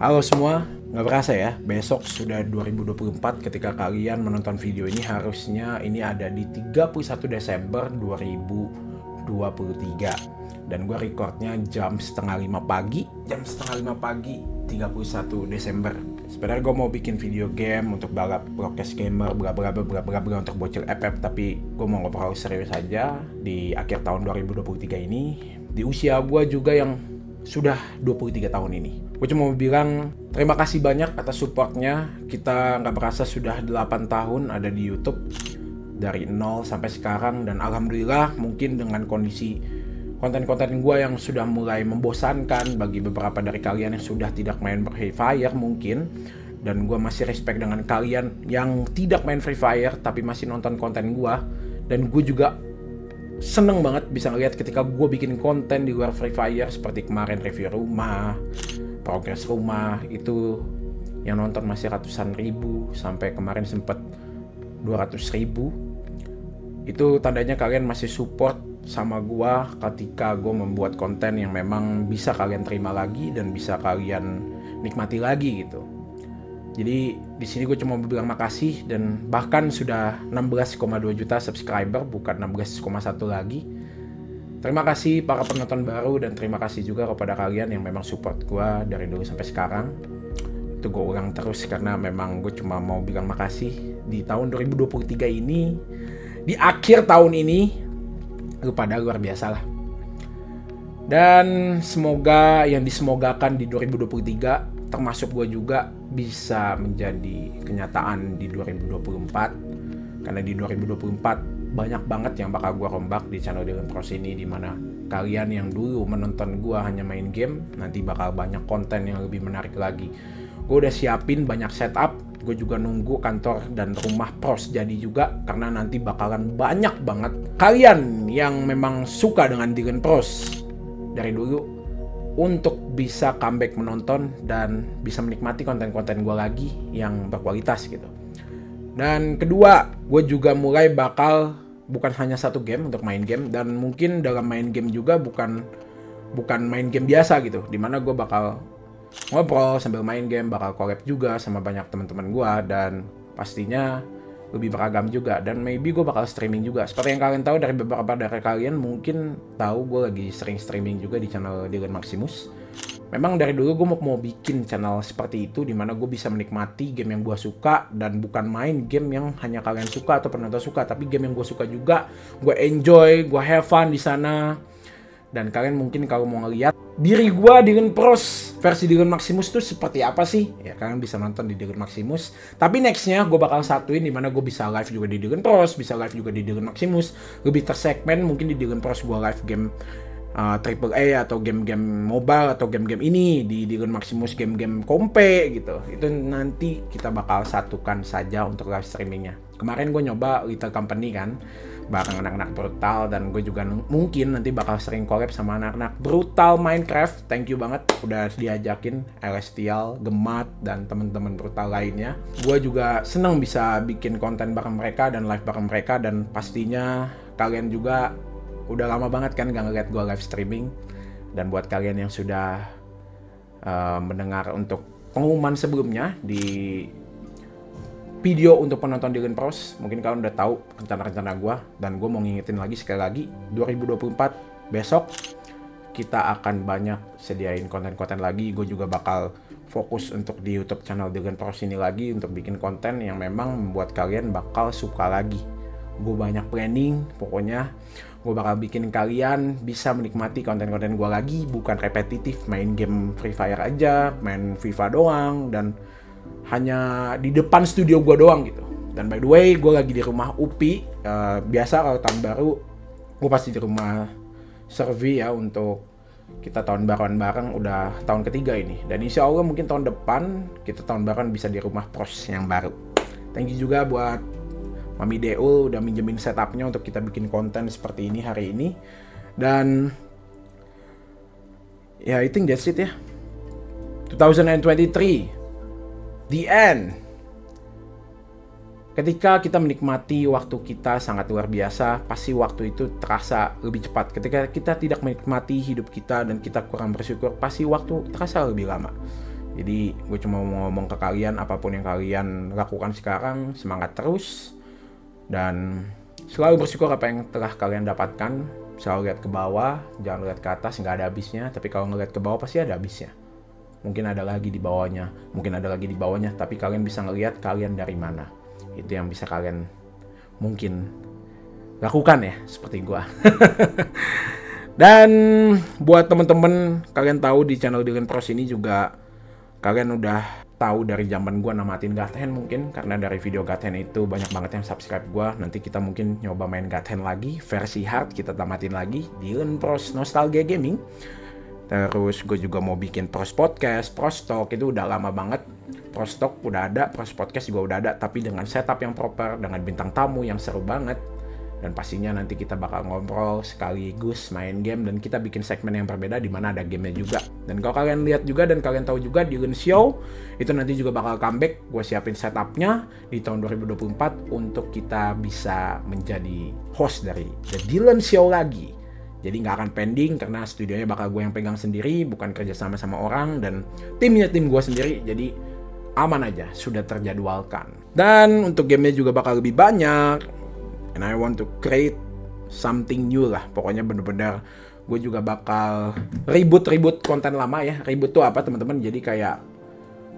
Halo semua, nggak berasa ya, besok sudah 2024 ketika kalian menonton video ini. Harusnya ini ada di 31 Desember 2023. Dan gue recordnya jam setengah 5 pagi, 31 Desember. Sebenarnya gue mau bikin video game untuk balap broadcast gamer, bla untuk bocil FF, tapi gue mau ngobrol serius aja di akhir tahun 2023 ini, di usia gue juga yang sudah 23 tahun ini. Gue cuma mau bilang terima kasih banyak atas supportnya. Kita nggak berasa sudah 8 tahun ada di YouTube, dari 0 sampai sekarang. Dan alhamdulillah mungkin dengan kondisi konten-konten gue yang sudah mulai membosankan bagi beberapa dari kalian yang sudah tidak main Free Fire mungkin, dan gue masih respect dengan kalian yang tidak main Free Fire tapi masih nonton konten gue. Dan gue juga seneng banget bisa ngeliat ketika gue bikin konten di luar Free Fire, seperti kemarin review rumah, progres rumah, itu yang nonton masih ratusan ribu, sampai kemarin sempet 200 ribu. Itu tandanya kalian masih support sama gue ketika gue membuat konten yang memang bisa kalian terima lagi dan bisa kalian nikmati lagi gitu. Jadi di sini gue cuma mau bilang makasih, dan bahkan sudah 16,2 juta subscriber, bukan 16,1 lagi. Terima kasih para penonton baru, dan terima kasih juga kepada kalian yang memang support gue dari dulu sampai sekarang. Itu gue ulang terus karena memang gue cuma mau bilang makasih di tahun 2023 ini, di akhir tahun ini. Lu pada luar biasa lah. Dan semoga yang disemogakan di 2023 termasuk gue juga bisa menjadi kenyataan di 2024. Karena di 2024 banyak banget yang bakal gue rombak di channel Dylan Pros ini, dimana kalian yang dulu menonton gue hanya main game, nanti bakal banyak konten yang lebih menarik lagi. Gue udah siapin banyak setup. Gue juga nunggu kantor dan rumah pros jadi juga, karena nanti bakalan banyak banget kalian yang memang suka dengan Dylan Pros dari dulu untuk bisa comeback menonton dan bisa menikmati konten-konten gue lagi yang berkualitas gitu. Dan kedua, gue juga mulai bakal bukan hanya satu game untuk main game, dan mungkin dalam main game juga bukan main game biasa gitu, dimana gue bakal ngobrol sambil main game, bakal collab juga sama banyak teman-teman gue, dan pastinya lebih beragam juga. Dan maybe gue bakal streaming juga. Seperti yang kalian tahu, dari beberapa dari kalian mungkin tahu gue lagi sering streaming juga di channel Dylan Maximus. Memang dari dulu gue mau bikin channel seperti itu, dimana gue bisa menikmati game yang gue suka, dan bukan main game yang hanya kalian suka atau penonton suka, tapi game yang gue suka juga, gue enjoy, gue have fun di sana. Dan kalian mungkin kalau mau ngeliat diri gue Dylan Pros versi Dylan Maximus tuh seperti apa sih, ya kalian bisa nonton di Dylan Maximus. Tapi nextnya gue bakal satuin dimana gue bisa live juga di Dylan Pros, bisa live juga di Dylan Maximus. Lebih tersegmen mungkin di Dylan Pros gue live game AAA atau game-game mobile atau game-game ini, di Dylan Maximus game-game kompe gitu. Itu nanti kita bakal satukan saja untuk live streamingnya. Kemarin gue nyoba Little Company kan, bareng anak-anak brutal, dan gue juga mungkin nanti bakal sering collab sama anak-anak brutal Minecraft. Thank you banget udah diajakin Celestial, Gemat, dan teman-teman brutal lainnya. Gue juga seneng bisa bikin konten bareng mereka dan live bareng mereka, dan pastinya kalian juga udah lama banget kan gak ngeliat gue live streaming. Dan buat kalian yang sudah mendengar untuk pengumuman sebelumnya di video untuk penonton Dylan Pros, mungkin kalian udah tahu rencana-rencana gue, dan gue mau ngingetin lagi sekali lagi, 2024 besok kita akan banyak sediain konten-konten lagi. Gue juga bakal fokus untuk di YouTube channel Dylan Pros ini lagi untuk bikin konten yang memang membuat kalian bakal suka lagi. Gue banyak planning, pokoknya gue bakal bikin kalian bisa menikmati konten-konten gue lagi, bukan repetitif main game Free Fire aja, main FIFA doang, dan hanya di depan studio gue doang gitu. Dan by the way, gue lagi di rumah Upi. Biasa kalau tahun baru gue pasti di rumah Servi ya, untuk kita tahun baruan bareng. Udah tahun ketiga ini, dan insya Allah mungkin tahun depan kita tahun baruan bisa di rumah Pros yang baru. Thank you juga buat Mami Deul udah minjemin setupnya untuk kita bikin konten seperti ini hari ini. Dan ya, I think that's it ya. 2023 the end. Ketika kita menikmati waktu kita sangat luar biasa, pasti waktu itu terasa lebih cepat. Ketika kita tidak menikmati hidup kita dan kita kurang bersyukur, pasti waktu terasa lebih lama. Jadi gue cuma mau ngomong ke kalian, apapun yang kalian lakukan sekarang, semangat terus. Dan selalu bersyukur apa yang telah kalian dapatkan. Selalu lihat ke bawah, jangan lihat ke atas, nggak ada habisnya. Tapi kalau ngeliat ke bawah pasti ada habisnya. Mungkin ada lagi di bawahnya, mungkin ada lagi di bawahnya, tapi kalian bisa ngelihat kalian dari mana. Itu yang bisa kalian mungkin lakukan ya, seperti gua. Dan buat temen-temen, kalian tahu di channel Dylan Pros ini juga kalian udah tahu dari zaman gua namatin Gaten mungkin, karena dari video Gaten itu banyak banget yang subscribe gua. Nanti kita mungkin nyoba main Gaten lagi, versi hard kita tamatin lagi, Dylan Pros Nostalgia Gaming. Terus gue juga mau bikin Pros Podcast, Pros Talk, itu udah lama banget. Pros Talk udah ada, Pros Podcast juga udah ada, tapi dengan setup yang proper, dengan bintang tamu yang seru banget. Dan pastinya nanti kita bakal ngobrol sekaligus main game, dan kita bikin segmen yang berbeda di mana ada gamenya juga. Dan kalau kalian lihat juga dan kalian tahu juga, Dylan Show itu nanti juga bakal comeback. Gue siapin setupnya di tahun 2024 untuk kita bisa menjadi host dari The Dylan Show lagi. Jadi nggak akan pending karena studionya bakal gue yang pegang sendiri, bukan kerja sama orang, dan timnya tim gue sendiri. Jadi aman aja, sudah terjadwalkan. Dan untuk gamenya juga bakal lebih banyak. And I want to create something new lah. Pokoknya bener-bener gue juga bakal ribut konten lama ya. Ribut tuh apa teman-teman? Jadi kayak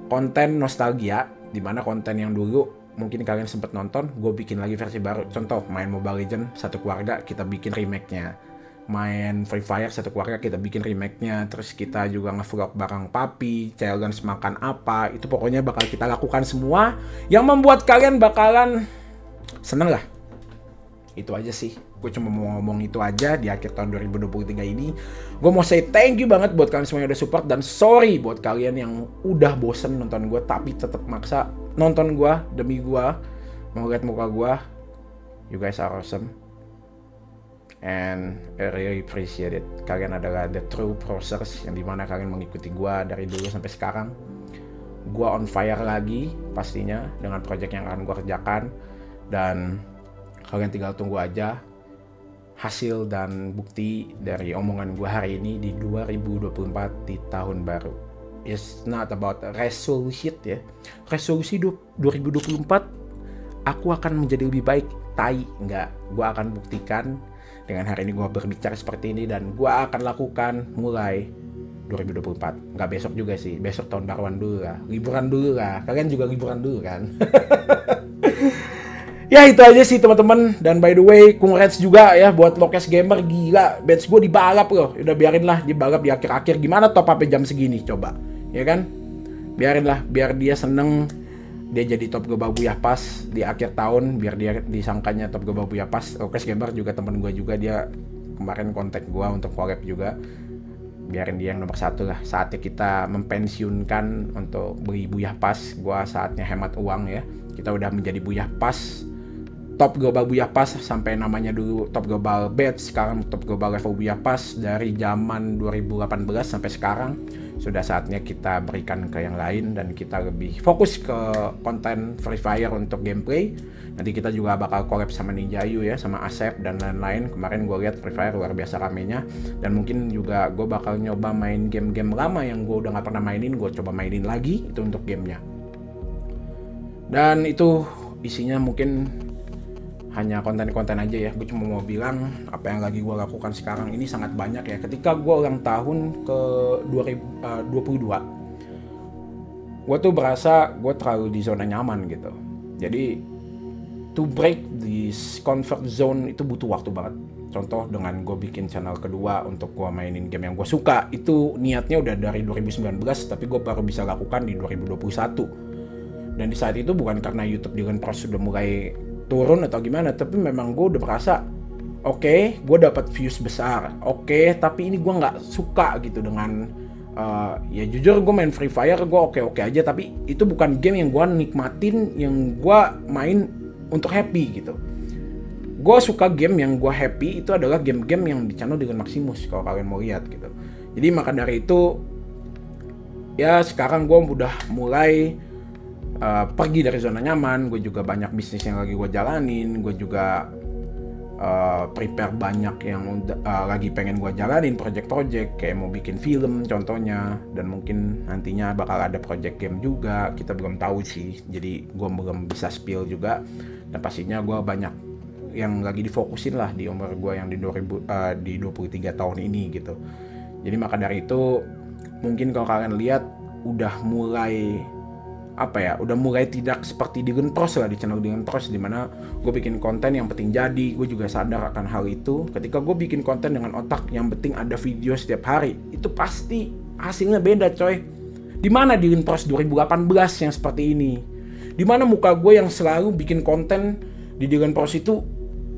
konten nostalgia, dimana konten yang dulu mungkin kalian sempat nonton, gue bikin lagi versi baru. Contoh main Mobile Legends satu keluarga, kita bikin remake-nya. Main Free Fire satu keluarga, kita bikin remake-nya. Terus kita juga nge-vlog bareng papi, challenge makan apa. Itu pokoknya bakal kita lakukan semua yang membuat kalian bakalan seneng lah. Itu aja sih. Gue cuma mau ngomong itu aja di akhir tahun 2023 ini. Gue mau say thank you banget buat kalian semua yang udah support. Dan sorry buat kalian yang udah bosen nonton gue tapi tetap maksa nonton gue demi gue mau lihat muka gue. You guys are awesome. And I really appreciate it. Kalian adalah the true prosers, yang dimana kalian mengikuti gue dari dulu sampai sekarang. Gue on fire lagi pastinya dengan project yang akan gue kerjakan. Dan kalian tinggal tunggu aja hasil dan bukti dari omongan gue hari ini di 2024 di tahun baru. It's not about resolution ya. Resolusi 2024 aku akan menjadi lebih baik. Tai, enggak. Gue akan buktikan dengan hari ini gue berbicara seperti ini, dan gue akan lakukan mulai 2024. Nggak besok juga sih, besok tahun baruan dulu lah, liburan dulu lah. Kalian juga liburan dulu kan? Ya itu aja sih teman-teman. Dan by the way, congrats juga ya buat Lokes Gamer. Gila, badge gue dibalap loh. Udah biarin lah dibalap di akhir-akhir. Gimana top up jam segini coba, ya kan? Biarin lah, biar dia seneng. Dia jadi top global Buyah Pas di akhir tahun, biar dia disangkanya top global Buyah Pas. Lokes Gamer juga temen gue juga, dia kemarin kontak gue untuk collab juga. Biarin dia yang nomor satu lah. Saatnya kita mempensiunkan untuk beli Buyah Pas. Gue saatnya hemat uang ya. Kita udah menjadi Buyah Pas, top global Buyah Pas, sampai namanya dulu top global badge, sekarang top global level Buyah Pas. Dari zaman 2018 sampai sekarang sudah saatnya kita berikan ke yang lain, dan kita lebih fokus ke konten Free Fire untuk gameplay. Nanti kita juga bakal collab sama Ninjayu ya, sama Asep dan lain-lain. Kemarin gue lihat Free Fire luar biasa ramenya, dan mungkin juga gue bakal nyoba main game-game lama yang gue udah gak pernah mainin, gue coba mainin lagi itu untuk gamenya. Dan itu isinya mungkin hanya konten-konten aja ya. Gue cuma mau bilang apa yang lagi gue lakukan sekarang ini sangat banyak ya. Ketika gue ulang tahun ke 2022, gue tuh berasa gue terlalu di zona nyaman gitu. Jadi to break this comfort zone itu butuh waktu banget. Contoh dengan gue bikin channel kedua untuk gue mainin game yang gue suka, itu niatnya udah dari 2019, tapi gue baru bisa lakukan di 2021. Dan di saat itu bukan karena YouTube Dylan Pros sudah mulai turun atau gimana, tapi memang gue udah merasa oke, gue dapat views besar, oke, tapi ini gue nggak suka gitu dengan ya jujur gue main Free Fire gue oke aja, tapi itu bukan game yang gue nikmatin, yang gue main untuk happy gitu. Gue suka game yang gue happy itu adalah game-game yang di channel Dylan Maximus, kalau kalian mau lihat gitu. Jadi maka dari itu ya sekarang gue udah mulai pergi dari zona nyaman. Gue juga banyak bisnis yang lagi gue jalanin. Gue juga prepare banyak yang lagi pengen gue jalanin, project-project kayak mau bikin film contohnya, dan mungkin nantinya bakal ada project game juga, kita belum tahu sih, jadi gue belum bisa spill juga. Dan pastinya gue banyak yang lagi difokusin lah di umur gue yang di 23 tahun ini gitu. Jadi maka dari itu mungkin kalau kalian lihat udah mulai tidak seperti Dylan Pros lah di channel Dylan Pros, dimana gue bikin konten yang penting jadi. Gue juga sadar akan hal itu. Ketika gue bikin konten dengan otak yang penting ada video setiap hari, itu pasti hasilnya beda coy. Dimana Dylan Pros 2018 yang seperti ini, dimana muka gue yang selalu bikin konten di Dylan Pros itu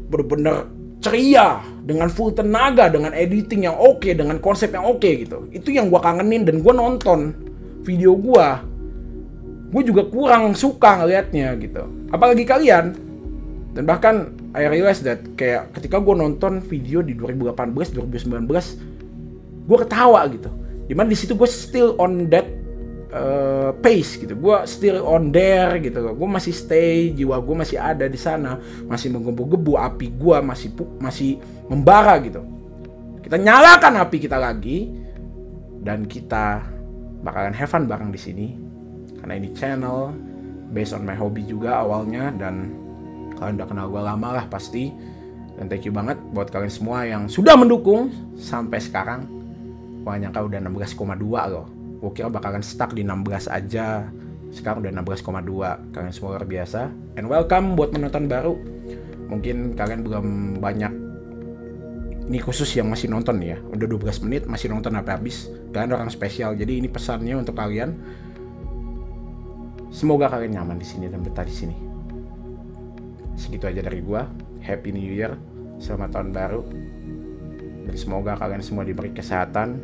bener-bener ceria, dengan full tenaga, dengan editing yang oke, dengan konsep yang oke gitu. Itu yang gue kangenin, dan gue nonton video gue juga kurang suka ngeliatnya gitu, apalagi kalian. Dan bahkan I realize that kayak ketika gue nonton video di 2018, 2019, gue ketawa gitu, dimana di situ gue still on that pace gitu, gue still on there gitu, gue masih stay, jiwa gue masih ada di sana, masih menggebu-gebu, api gue masih membara gitu. Kita nyalakan api kita lagi, dan kita bakalan have fun bareng di sini. Karena ini channel based on my hobby juga awalnya, dan kalian udah kenal gue lama lah pasti. Dan thank you banget buat kalian semua yang sudah mendukung sampai sekarang. Gue nyangka udah 16,2 loh. Gue kira bakalan stuck di 16 aja. Sekarang udah 16,2. Kalian semua luar biasa. And welcome buat penonton baru. Mungkin kalian belum banyak, ini khusus yang masih nonton ya, udah 12 menit masih nonton sampai habis. Kalian orang spesial. Jadi ini pesannya untuk kalian. Semoga kalian nyaman di sini dan betah di sini. Segitu aja dari gua. Happy New Year, selamat tahun baru, dan semoga kalian semua diberi kesehatan,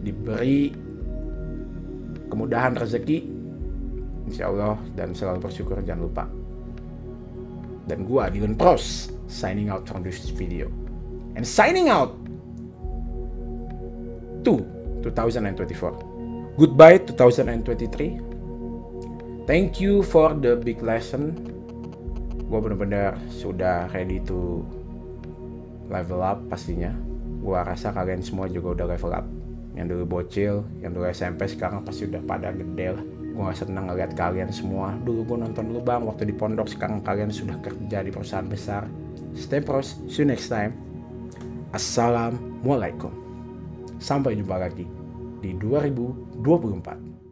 diberi kemudahan rezeki, insya Allah, dan selalu bersyukur, jangan lupa. Dan gua Dylan Pros signing out from this video, and signing out to 2024. Goodbye 2023. Thank you for the big lesson. Gue bener-bener sudah ready to level up pastinya. Gue rasa kalian semua juga udah level up. Yang dulu bocil, yang dulu SMP, sekarang pasti udah pada gede lah. Gue gak seneng ngeliat kalian semua. Dulu gue nonton lu bang waktu di pondok, sekarang kalian sudah kerja di perusahaan besar. Stay pros, see you next time. Assalamualaikum. Sampai jumpa lagi di 2024.